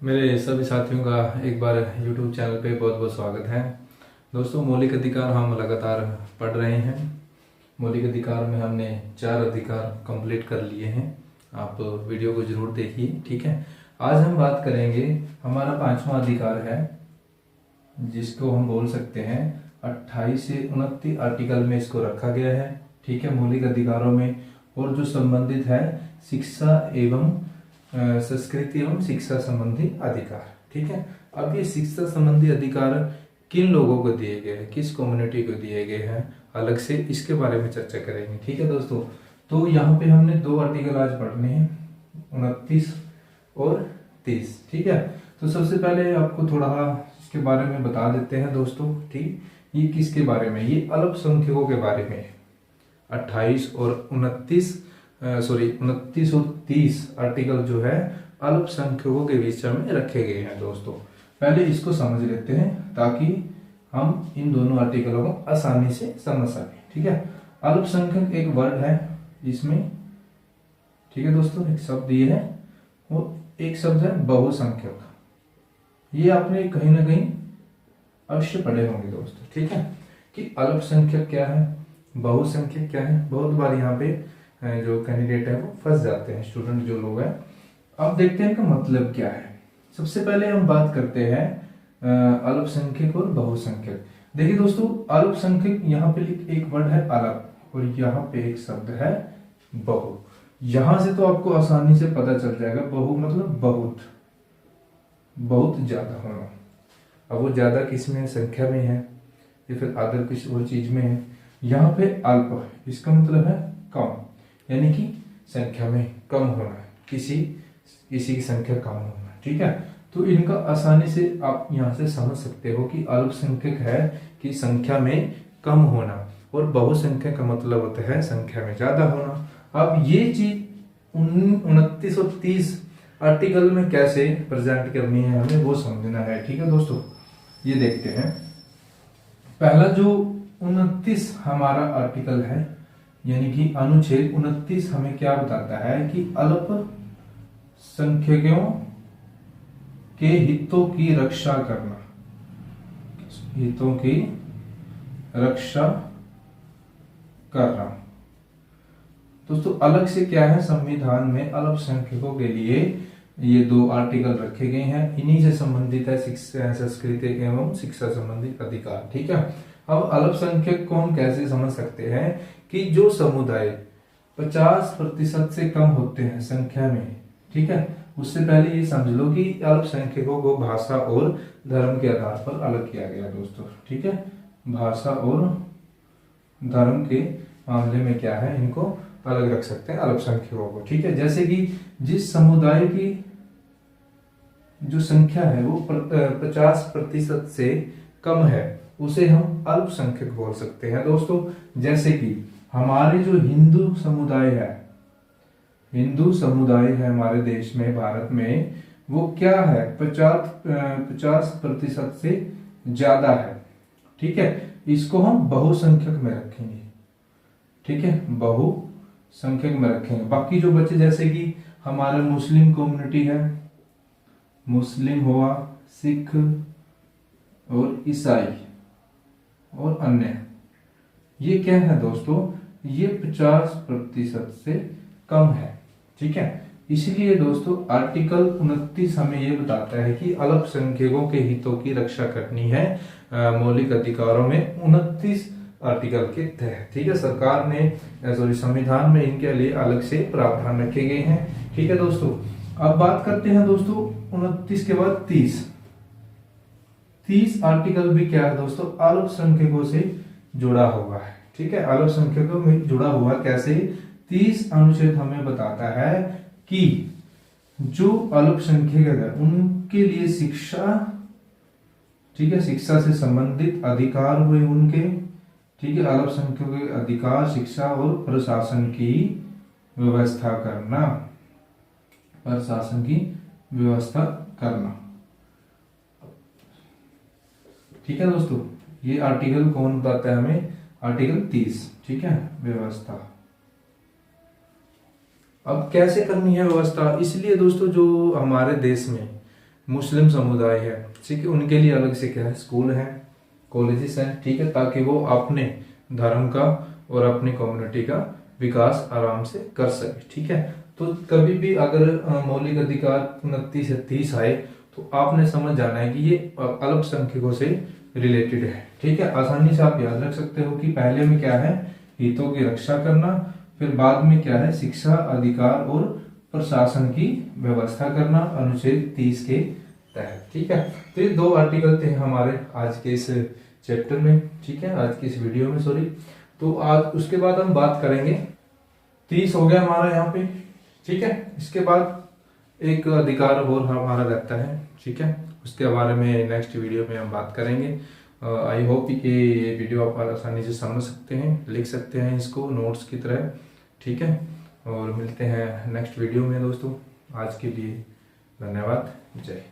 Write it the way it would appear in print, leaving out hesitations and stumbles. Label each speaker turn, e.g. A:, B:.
A: मेरे सभी साथियों का एक बार YouTube चैनल पे बहुत बहुत स्वागत है। दोस्तों, मौलिक अधिकार हम लगातार पढ़ रहे हैं। मौलिक अधिकार में हमने 4 अधिकार कंप्लीट कर लिए हैं। आप वीडियो को जरूर देखिए, ठीक है। आज हम बात करेंगे, हमारा 5वां अधिकार है जिसको हम बोल सकते हैं 28 से 29 आर्टिकल में इसको रखा गया है, ठीक है, मौलिक अधिकारों में। और जो संबंधित है शिक्षा एवं संस्कृति एवं शिक्षा संबंधी अधिकार, ठीक है। अब ये शिक्षा संबंधी अधिकार किन लोगों को दिए गए हैं, किस कम्युनिटी को दिए गए हैं, अलग से इसके बारे में चर्चा करेंगे, ठीक है दोस्तों। तो यहाँ पे हमने 2 आर्टिकल आज पढ़ने हैं, 29 और 30, ठीक है। तो सबसे पहले आपको थोड़ा इसके बारे में बता देते हैं दोस्तों, ठीक। ये किसके बारे में, ये अल्पसंख्यकों के बारे में। 28 और 29 29 और 30 आर्टिकल जो है अल्पसंख्यकों के विषय में रखे गए हैं दोस्तों। पहले इसको समझ लेते हैं ताकि हम इन दोनों आर्टिकलों को आसानी से समझ सकें, ठीक है। अल्पसंख्यक एक वर्ड है इसमें, ठीक है दोस्तों, एक शब्द ये है, और एक शब्द है बहुसंख्यक। ये आपने कहीं ना कहीं अवश्य पढ़े होंगे दोस्तों, ठीक है, कि अल्पसंख्यक क्या है, बहुसंख्यक क्या है। बहुत बार यहाँ पे जो कैंडिडेट है वो फंस जाते हैं, स्टूडेंट जो लोग हैं। अब देखते हैं कि मतलब क्या है। सबसे पहले हम बात करते हैं अल्पसंख्यक और बहुसंख्यक। देखिए दोस्तों, अल्पसंख्यक यहाँ पे एक वर्ड है अल्प, और यहाँ पे एक शब्द है बहु। यहां से तो आपको आसानी से पता चल जाएगा, बहु मतलब बहुत, बहुत ज्यादा होना। अब वो ज्यादा किस में, संख्या में है या फिर अदर किस और चीज में है। यहाँ पे अल्प, इसका मतलब है कम, यानी कि संख्या में कम होना, किसी की संख्या कम होना, ठीक है। तो इनका आसानी से आप यहाँ से समझ सकते हो कि अल्पसंख्यक है कि संख्या में कम होना, और बहुसंख्यक का मतलब होता है संख्या में ज्यादा होना। अब ये चीज 29 और 30 आर्टिकल में कैसे प्रेजेंट करनी है, हमें वो समझना है, ठीक है दोस्तों। ये देखते हैं, पहला जो 29 हमारा आर्टिकल है, यानी कि अनुच्छेद 29 हमें क्या बताता है कि अल्पसंख्यकों के हितों की रक्षा करना, हितों की रक्षा करना। दोस्तों, अलग से क्या है, संविधान में अल्पसंख्यकों के लिए ये 2 आर्टिकल रखे गए हैं। इन्हीं से संबंधित है शिक्षा, संस्कृति एवं शिक्षा संबंधी अधिकार, ठीक है। अब अल्पसंख्यक को हम कैसे समझ सकते हैं कि जो समुदाय 50% से कम होते हैं संख्या में, ठीक है। उससे पहले ये समझ लो कि अल्पसंख्यकों को भाषा और धर्म के आधार पर अलग किया गया दोस्तों, ठीक है। भाषा और धर्म के मामले में क्या है, इनको अलग रख सकते हैं अल्पसंख्यकों को, ठीक है। जैसे कि जिस समुदाय की जो संख्या है वो 50% से कम है, उसे हम अल्पसंख्यक बोल सकते हैं दोस्तों। जैसे कि हमारे जो हिंदू समुदाय है, हिंदू समुदाय है हमारे देश में, भारत में, वो क्या है, 50% से ज्यादा है, ठीक है। इसको हम बहुसंख्यक में रखेंगे, ठीक है, बहुसंख्यक में रखेंगे। बाकी जो बच्चे, जैसे कि हमारा मुस्लिम कम्युनिटी है, मुस्लिम हुआ, सिख और ईसाई और अन्य, ये क्या है दोस्तों, ये 50% से कम है, ठीक है। इसलिए दोस्तों आर्टिकल 29 हमें ये बताता है कि अल्पसंख्यकों के हितों की रक्षा करनी है मौलिक अधिकारों में 29 आर्टिकल के तहत, ठीक है। सरकार ने संविधान में इनके लिए अलग से प्रावधान रखे गए हैं, ठीक है दोस्तों। अब बात करते हैं दोस्तों 29 के बाद 30 आर्टिकल भी क्या है दोस्तों, अल्पसंख्यकों से जुड़ा हुआ है, ठीक है। अल्पसंख्यकों में जुड़ा हुआ कैसे, 30 अनुच्छेद हमें बताता है कि जो अल्पसंख्यक है उनके लिए शिक्षा, ठीक है, शिक्षा से संबंधित अधिकार हुए उनके, ठीक है। अल्पसंख्यकों के अधिकार, शिक्षा और प्रशासन की व्यवस्था करना, प्रशासन की व्यवस्था करना, ठीक है दोस्तों। ये आर्टिकल कौन बताता है हमें, आर्टिकल 30, ठीक है, व्यवस्था। अब कैसे करनी है व्यवस्था, इसलिए दोस्तों जो हमारे देश में मुस्लिम समुदाय है, ठीक है, उनके लिए अलग से क्या है स्कूल है, कॉलेजेस हैं, ठीक है, ताकि वो अपने धर्म का और अपनी कम्युनिटी का विकास आराम से कर सके, ठीक है। तो कभी भी अगर मौलिक अधिकार 29 से 30 आए तो आपने समझ जाना है कि ये अल्पसंख्यकों से रिलेटेड है, ठीक है। आसानी से आप याद रख सकते हो कि पहले में क्या है हितों की रक्षा करना, फिर बाद में क्या है शिक्षा, अधिकार और प्रशासन की व्यवस्था करना अनुच्छेद 30 के तहत, ठीक है। तो ये 2 आर्टिकल थे हमारे आज के इस चैप्टर में, ठीक है, आज की इस वीडियो में, सॉरी। तो आज उसके बाद हम बात करेंगे 30 हो गया हमारा यहाँ पे, ठीक है। इसके बाद एक अधिकार और हमारा रहता है, ठीक है, उसके बारे में नेक्स्ट वीडियो में हम बात करेंगे। आई होप कि ये वीडियो आप आसानी से समझ सकते हैं, लिख सकते हैं इसको नोट्स की तरह, ठीक है। और मिलते हैं नेक्स्ट वीडियो में दोस्तों। आज के लिए धन्यवाद, जय।